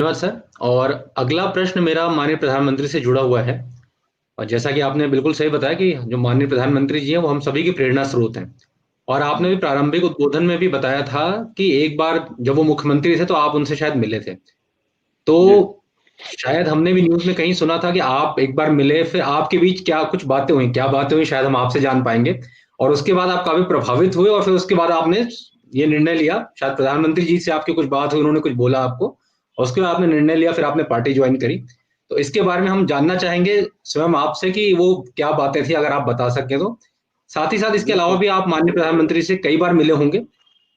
धन्यवाद सर। और अगला प्रश्न मेरा माननीय प्रधानमंत्री से जुड़ा हुआ है। और जैसा कि आपने बिल्कुल सही बताया कि जो माननीय प्रधानमंत्री जी हैं वो हम सभी की प्रेरणा स्रोत हैं। और आपने भी प्रारंभिक उद्बोधन में भी बताया था कि एक बार जब वो मुख्यमंत्री थे तो आप उनसे शायद मिले थे। तो जी। शायद हमने भी न्यूज़ में कहीं सुना था कि आप एक बार मिले, फिर आपके बीच क्या कुछ बातें हुई, क्या बातें हुई शायद हम आपसे जान पाएँगे। और उसके बाद आप काफ़ी प्रभावित हुए और फिर उसके बाद आपने ये निर्णय लिया, शायद प्रधानमंत्री जी से आपकी कुछ बात हुई, उन्होंने कुछ बोला आपको और उसके बाद आपने निर्णय लिया, फिर आपने पार्टी जॉइन करी। तो इसके बारे में हम जानना चाहेंगे स्वयं आपसे कि वो क्या बातें थी, अगर आप बता सकें तो? साथ ही साथ इसके अलावा बिल्कुल। भी आप माननीय प्रधानमंत्री से कई बार मिले होंगे,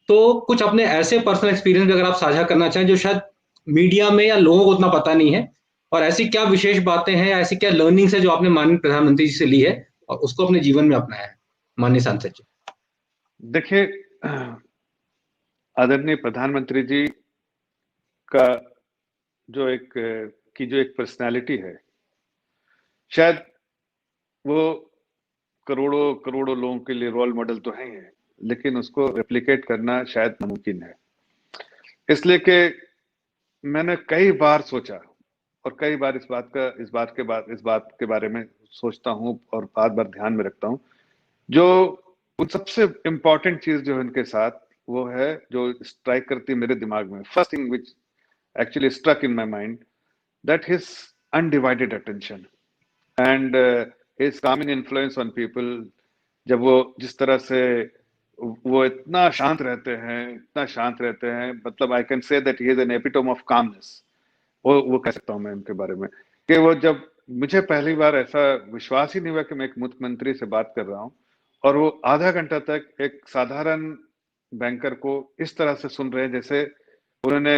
तो कुछ अपने ऐसे पर्सनल एक्सपीरियंस भी अगर आप साझा करना चाहें जो शायद मीडिया में या लोगों को उतना पता नहीं है, और ऐसी क्या विशेष बातें हैं या ऐसी क्या लर्निंग्स है जो आपने माननीय प्रधानमंत्री जी से ली है और उसको अपने जीवन में अपनाया है? माननीय सांसद जी। देखिए, आदरणीय प्रधानमंत्री जी का जो एक पर्सनालिटी है, शायद वो करोड़ों करोड़ों लोगों के लिए रोल मॉडल तो है ही है, लेकिन उसको रेप्लिकेट करना शायद नामुमकिन है। इसलिए कि मैंने कई बार सोचा और कई बार इस बात के बारे में सोचता हूँ और बार-बार ध्यान में रखता हूँ। जो उन सबसे इम्पोर्टेंट चीज़ जो है उनके साथ, वो है जो स्ट्राइक करती है मेरे दिमाग में। First thing which actually struck in my mind that his undivided attention and his calming influence on people। जब वो जिस तरह से वो इतना शांत रहते हैं, मतलब I can say that he is an epitome of calmness. वो कह सकता हूँ मैं उनके बारे में कि वो जब मुझे पहली बार ऐसा विश्वास ही नहीं हुआ कि मैं एक मुख्यमंत्री से बात कर रहा हूँ और वो आधा घंटा तक एक साधारण बैंकर को इस तरह से सुन रहे हैं जैसे उन्होंने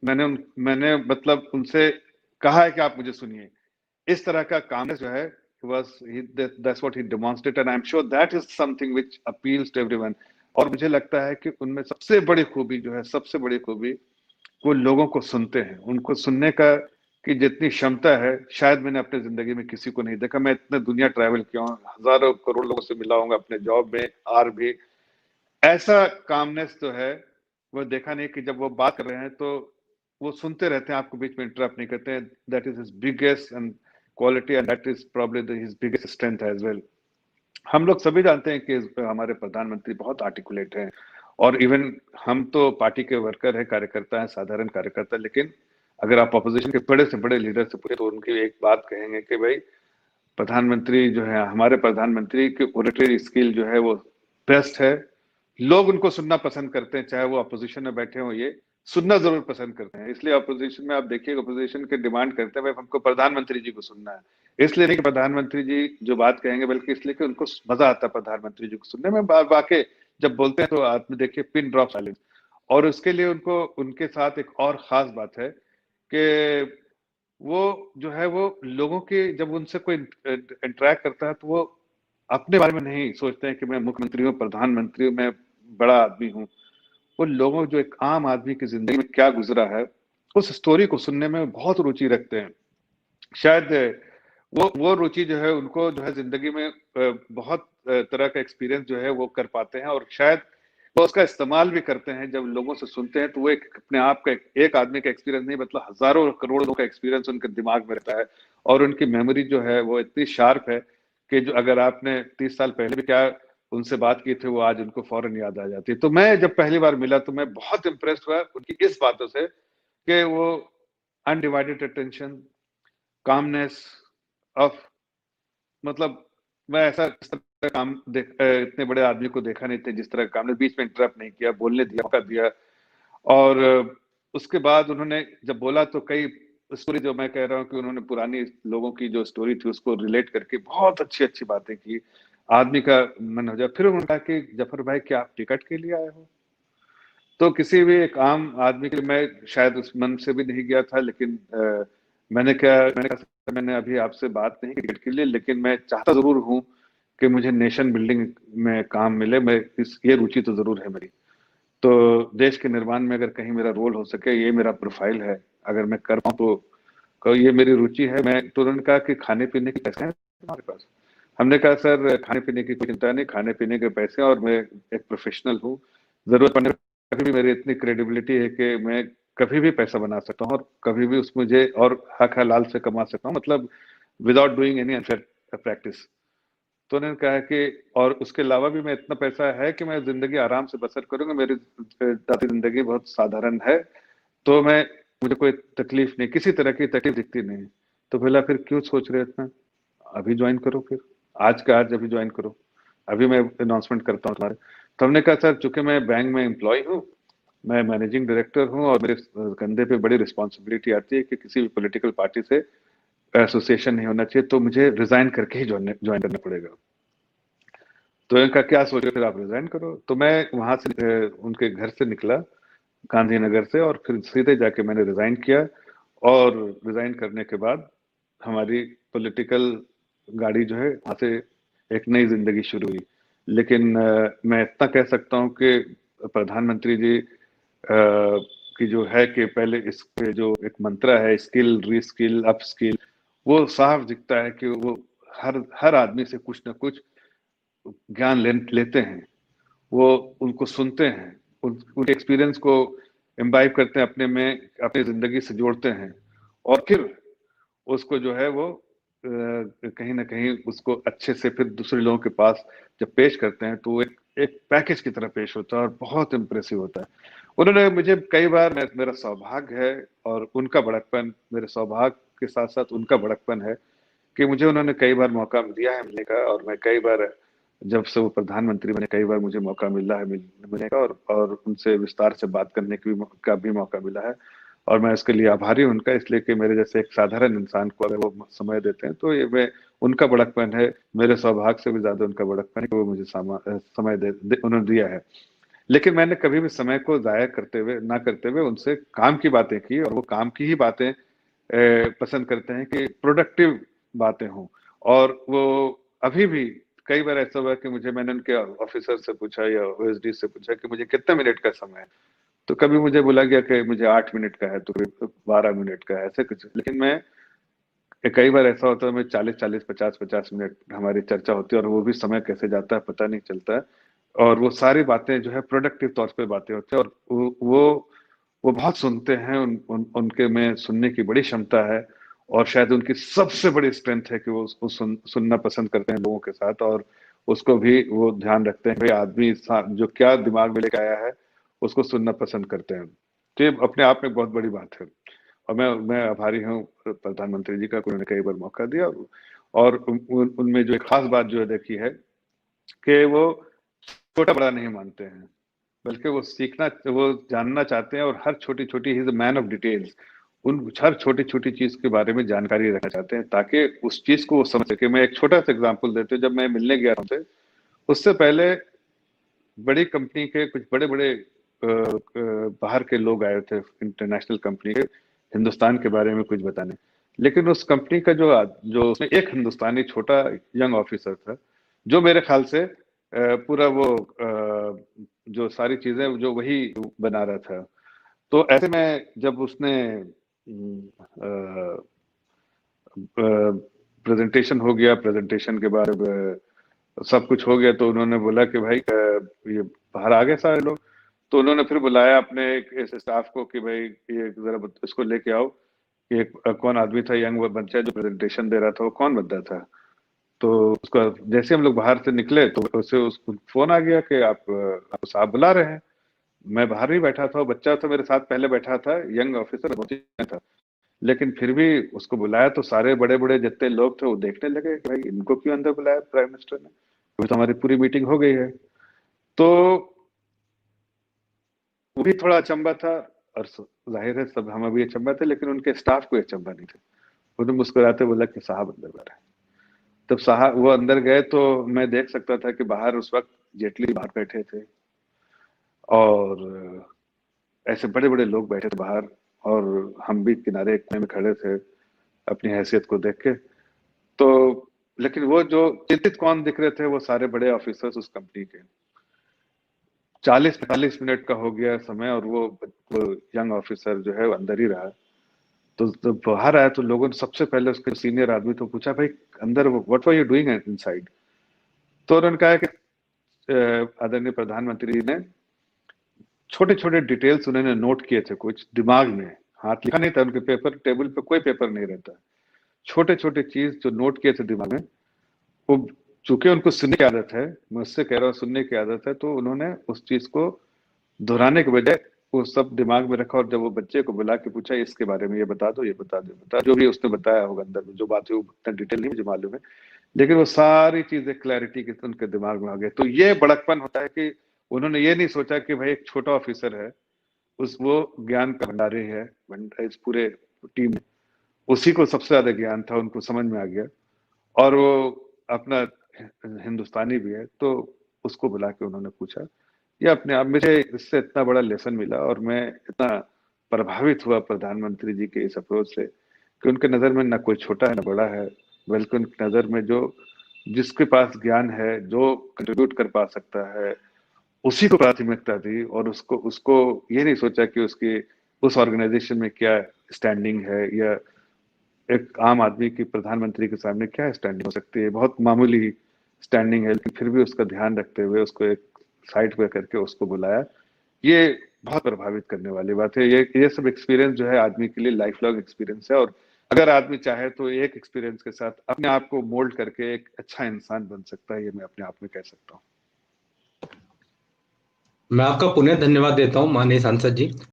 मैंने मतलब उनसे कहा है कि आप मुझे सुनिए। इस तरह का कामनेस जो है that's what he demonstrated and I'm sure that is something which appeals to everyone। और मुझे लगता है कि उनमें सबसे बड़ी खूबी वो लोगों को सुनते हैं। उनको सुनने का की जितनी क्षमता है, शायद मैंने अपनी जिंदगी में किसी को नहीं देखा। मैं इतने दुनिया ट्रैवल किया हूँ, हजारों करोड़ लोगों से मिला हूँ अपने जॉब में और भी। ऐसा कामनेस जो है वो देखा नहीं कि जब वो बात कर रहे हैं तो वो सुनते रहते हैं, आपको बीच में इंटरप्ट नहीं करते हैं। That is his biggest and quality and that is probably his biggest strength as well. हम लोग सभी जानते हैं कि हमारे प्रधानमंत्री बहुत आर्टिकुलेट हैं और इवन हम तो पार्टी के वर्कर हैं, कार्यकर्ता हैं, साधारण कार्यकर्ता। लेकिन अगर आप अपोजिशन के बड़े से बड़े लीडर से पूछे तो उनकी एक बात कहेंगे कि भाई प्रधानमंत्री जो है, हमारे प्रधानमंत्री की ओरेटरी स्किल जो है वो बेस्ट है। लोग उनको सुनना पसंद करते हैं, चाहे वो अपोजिशन में बैठे हो, ये सुनना जरूर पसंद करते हैं। इसलिए अपोजिशन में आप देखिएगा, अपोजिशन के डिमांड करते हैं भाई हमको प्रधानमंत्री जी को सुनना है। इसलिए नहीं कि प्रधानमंत्री जी जो बात कहेंगे, बल्कि इसलिए कि उनको मजा आता है प्रधानमंत्री जी को सुनने में। वाकई जब बोलते हैं तो आपने देखिए पिन ड्रॉप साइलेंस। और उसके लिए उनको उनके साथ एक और खास बात है कि वो जो है वो लोगों के जब उनसे कोई इंटरेक्ट करता है तो वो अपने बारे में नहीं सोचते हैं कि मैं मुख्यमंत्री हूँ, प्रधानमंत्री हूँ, मैं बड़ा आदमी हूँ। वो लोगों जो एक आम आदमी की जिंदगी में क्या गुजरा है, उस स्टोरी को सुनने में बहुत रुचि रखते हैं। शायद वो रुचि जो है उनको जो है जिंदगी में बहुत तरह का एक्सपीरियंस जो है वो कर पाते हैं और शायद वो उसका इस्तेमाल भी करते हैं। जब लोगों से सुनते हैं तो वो एक अपने आप का एक आदमी का एक्सपीरियंस नहीं, मतलब हजारों करोड़ों लोगों का एक्सपीरियंस उनके दिमाग में रहता है। और उनकी मेमोरी जो है वो इतनी शार्प है कि जो अगर आपने 30 साल पहले भी क्या उनसे बात की थी, वो आज उनको फौरन याद आ जाती है। तो मैं जब पहली बार मिला तो मैं बहुत इम्प्रेस हुआ उनकी इस बातों से कि वो अनडिवाइडेड अटेंशन, कामनेस ऑफ, मतलब मैं ऐसा इस तरह का इतने बड़े आदमी को देखा नहीं था जिस तरह का काम ने बीच में इंटरप्ट नहीं किया, बोलने दिया, मौका दिया। और उसके बाद उन्होंने जब बोला तो कई स्टोरी, जो मैं कह रहा हूँ कि उन्होंने पुरानी लोगों की जो स्टोरी थी उसको रिलेट करके बहुत अच्छी अच्छी बातें की। आदमी का मन हो जाए। फिर उन्होंने कहा कि जफर भाई क्या आप टिकट के लिए आए हो? तो किसी भी एक आम आदमी के लिए मैं शायद उस मन से भी नहीं गया था, लेकिन मैंने कहा मैंने अभी आपसे बात नहीं की टिकट के लिए, लेकिन मैं चाहता जरूर हूँ कि मुझे नेशन बिल्डिंग में काम मिले। मैं ये रुचि तो जरूर है मेरी। तो देश के निर्माण में अगर कहीं मेरा रोल हो सके, ये मेरा प्रोफाइल है, अगर मैं कर पाऊँ तो ये मेरी रुचि है। मैं तो उन्होंने कहा कि खाने पीने के पैसे हैं तुम्हारे पास? हमने कहा सर खाने पीने की कोई चिंता नहीं, खाने पीने के पैसे, और मैं एक प्रोफेशनल हूँ। जरूरत पड़ने पर भी मेरी इतनी क्रेडिबिलिटी है कि मैं कभी भी पैसा बना सकता हूँ और कभी भी उसमें मुझे और हक हलाल से कमा सकता हूँ, मतलब without doing any unfair practice. तो उन्होंने कहा कि और उसके अलावा भी मैं इतना पैसा है कि मैं जिंदगी आराम से बसर करूंगा, मेरी जाती जिंदगी बहुत साधारण है, तो मैं मुझे कोई तकलीफ नहीं, किसी तरह की तकलीफ दिखती नहीं। तो बोला फिर क्यों सोच रहे इतना, अभी ज्वाइन करो, फिर आज का आज अभी ज्वाइन करो, अभी मैं अनाउंसमेंट करता हूँ तुम्हारे। तो हमने कहा सर चूंकि मैं बैंक में एम्प्लॉय हूँ, मैं मैनेजिंग डायरेक्टर हूँ और मेरे कंधे पे बड़ी रिस्पॉन्सिबिलिटी आती है कि किसी भी पॉलिटिकल पार्टी से एसोसिएशन नहीं होना चाहिए, तो मुझे रिजाइन करके ही ज्वाइन करना पड़ेगा। तो इनका क्या सोच रहे, फिर आप रिजाइन करो। तो मैं वहां से उनके घर से निकला गांधीनगर से, और फिर सीधे जाके मैंने रिजाइन किया। और रिजाइन करने के बाद हमारी पॉलिटिकल गाड़ी जो है वहां से एक नई जिंदगी शुरू हुई। लेकिन मैं इतना कह सकता हूँ कि प्रधानमंत्री जी की जो है कि पहले इसके जो एक मंत्र है स्किल रीस्किल अप स्किल, वो साफ दिखता है कि वो हर हर आदमी से कुछ ना कुछ ज्ञान लेते हैं, वो उनको सुनते हैं, उनके एक्सपीरियंस को इम्बाइब करते हैं अपने में, अपनी जिंदगी से जोड़ते हैं, और फिर उसको जो है वो कहीं ना कहीं उसको अच्छे से फिर दूसरे लोगों के पास जब पेश करते हैं तो एक एक पैकेज की तरह पेश होता है और बहुत इम्प्रेसिव होता है। उन्होंने मुझे कई बार, मेरा सौभाग्य है और उनका बड़कपन, मेरे सौभाग्य के साथ साथ उनका बड़कपन है कि मुझे उन्होंने कई बार मौका दिया है मिलने का, और मैं कई बार जब से वो प्रधानमंत्री बने कई बार मुझे मौका मिला है मिलने का, और उनसे विस्तार से बात करने का भी मौका मिला है। और मैं इसके लिए आभारी हूं उनका, इसलिए कि मेरे जैसे एक साधारण इंसान को अगर वो समय देते हैं तो ये मैं, उनका बड़कपन है, मेरे सौभाग्य से भी ज्यादा उनका बड़कपन है कि वो मुझे समय उन्होंने दिया है। लेकिन मैंने कभी भी समय को जाया करते हुए ना करते हुए उनसे काम की बातें की, और वो काम की ही बातें पसंद करते हैं कि प्रोडक्टिव बातें हों। और वो अभी भी कई बार ऐसा हुआ कि मैंने उनके ऑफिसर से पूछा या ओएसडी से पूछा कि मुझे कितने मिनट का समय है, तो कभी मुझे बोला गया कि मुझे 8 मिनट का है, तो कभी 12 मिनट का है, ऐसे कुछ। लेकिन मैं कई बार ऐसा होता है मैं 40-40 50-50 मिनट हमारी चर्चा होती है, और वो भी समय कैसे जाता है पता नहीं चलता है, और वो सारी बातें जो है प्रोडक्टिव तौर पे बातें होती है, और वो बहुत सुनते हैं, उनके में सुनने की बड़ी क्षमता है। और शायद उनकी सबसे बड़ी स्ट्रेंथ है कि वो उसको सुनना पसंद करते हैं लोगों के साथ, और उसको भी वो ध्यान रखते हैं भाई आदमी जो क्या दिमाग में लेके आया है उसको सुनना पसंद करते हैं। तो ये अपने आप में बहुत बड़ी बात है, और मैं आभारी हूँ प्रधानमंत्री जी का, उन्होंने कई बार मौका दिया। और उनमें जो एक खास बात जो है देखी है कि वो छोटा बड़ा नहीं मानते हैं, बल्कि वो जानना चाहते हैं, और हर छोटी छोटी, he is a man of details, उन हर छोटी छोटी चीज के बारे में जानकारी रखना चाहते हैं ताकि उस चीज को वो समझ सके। मैं एक छोटा सा एग्जांपल देते हूँ, जब मैं मिलने गया उनसे, उससे पहले बड़ी कंपनी के कुछ बड़े बड़े बाहर के लोग आए थे, इंटरनेशनल कंपनी के, हिंदुस्तान के बारे में कुछ बताने। लेकिन उस कंपनी का जो उसमें एक हिंदुस्तानी छोटा यंग ऑफिसर था, जो मेरे ख्याल से पूरा वो जो सारी चीजें जो वही बना रहा था। तो ऐसे में जब उसने प्रेजेंटेशन हो गया, प्रेजेंटेशन के बाद सब कुछ हो गया, तो उन्होंने बोला कि भाई ये बाहर आ गए सारे लोग। तो उन्होंने फिर बुलाया अपने एक ऐसे स्टाफ को कि भाई ये जरा इसको लेके आओ, ये कौन आदमी था यंग वो बच्चा जो प्रेजेंटेशन दे रहा था, वो कौन बंदा था। तो उसका जैसे हम लोग बाहर से निकले तो उसे उसको फोन आ गया कि आपको साहब बुला रहे हैं। मैं बाहर ही बैठा था, बच्चा तो मेरे साथ पहले बैठा था, यंग ऑफिसर बहुत ही था, लेकिन फिर भी उसको बुलाया तो सारे बड़े बड़े जितने लोग थे वो देखने लगे कि भाई इनको क्यों अंदर बुलाया प्राइम मिनिस्टर ने, अभी तो हमारी पूरी मीटिंग हो गई है। तो वो भी थोड़ा अचंबा था, और जाहिर है सब हम अभी अचंबा थे, लेकिन उनके स्टाफ को अचंबा नहीं थे। उन्होंने मुस्कुराते बोला कि साहब अंदर बैठे। तब साहब वो अंदर गए तो मैं देख सकता था कि बाहर उस वक्त जेटली बाहर बैठे थे, और ऐसे बड़े बड़े लोग बैठे थे बाहर, और हम भी किनारे एक कोने में खड़े थे अपनी हैसियत को देख के। तो लेकिन वो जो चिंतित कौन दिख रहे थे, वो सारे बड़े ऑफिसर्स उस कंपनी के। 40-45 मिनट का हो गया समय, और वो यंग ऑफिसर जो है वो अंदर ही रहा। तो जब बाहर आया तो लोगों ने सबसे पहले उसके सीनियर आदमी तो पूछा भाई अंदर what were you doing inside. तो उन्होंने कहा कि आदरणीय प्रधानमंत्री जी ने छोटे छोटे डिटेल्स उन्होंने नोट किए थे कुछ दिमाग में, हाथ लिखा नहीं था उनके, पेपर टेबल पे कोई पेपर नहीं रहता, छोटे छोटे चीज जो नोट किए थे दिमाग में, वो चूंकि उनको सुनने की आदत है, मैं उससे कह रहा हूँ सुनने की आदत है, तो उन्होंने उस चीज को दोहराने के बजाय वो सब दिमाग में रखा, और जब वो बच्चे को बुला के पूछा इसके बारे में ये बता दो, ये बता दो, बता, जो भी उसने बताया होगा अंदर में जो बात है वो उतना डिटेल नहीं मुझे मालूम है, लेकिन वो सारी चीजें क्लैरिटी के उनके दिमाग में आ गए। तो ये बड़कपन होता है कि उन्होंने ये नहीं सोचा कि भाई एक छोटा ऑफिसर है, उस वो ज्ञान का भंडारी है इस पूरे टीम में, उसी को सबसे ज्यादा ज्ञान था, उनको समझ में आ गया, और वो अपना हिंदुस्तानी भी है, तो उसको बुला के उन्होंने पूछा। ये अपने आप मुझे इससे इतना बड़ा लेसन मिला, और मैं इतना प्रभावित हुआ प्रधानमंत्री जी के इस अप्रोच से कि उनके नजर में ना कोई छोटा है ना बड़ा है, बल्कि उनकी नजर में जो जिसके पास ज्ञान है, जो कंट्रीब्यूट कर पा सकता है, उसी को प्राथमिकता दी, और उसको उसको ये नहीं सोचा कि उसकी उस ऑर्गेनाइजेशन में क्या स्टैंडिंग है, या एक आम आदमी की प्रधानमंत्री के सामने क्या स्टैंडिंग हो सकती है, बहुत मामूली स्टैंडिंग है, लेकिन फिर भी उसका ध्यान रखते हुए उसको एक साइड पे करके उसको बुलाया। ये बहुत प्रभावित करने वाली बात है। ये सब एक्सपीरियंस जो है आदमी के लिए लाइफ लॉन्ग एक्सपीरियंस है, और अगर आदमी चाहे तो एक एक्सपीरियंस के साथ अपने आप को मोल्ड करके एक अच्छा इंसान बन सकता है, ये मैं अपने आप में कह सकता हूँ। मैं आपका पुनः धन्यवाद देता हूँ माननीय सांसद जी।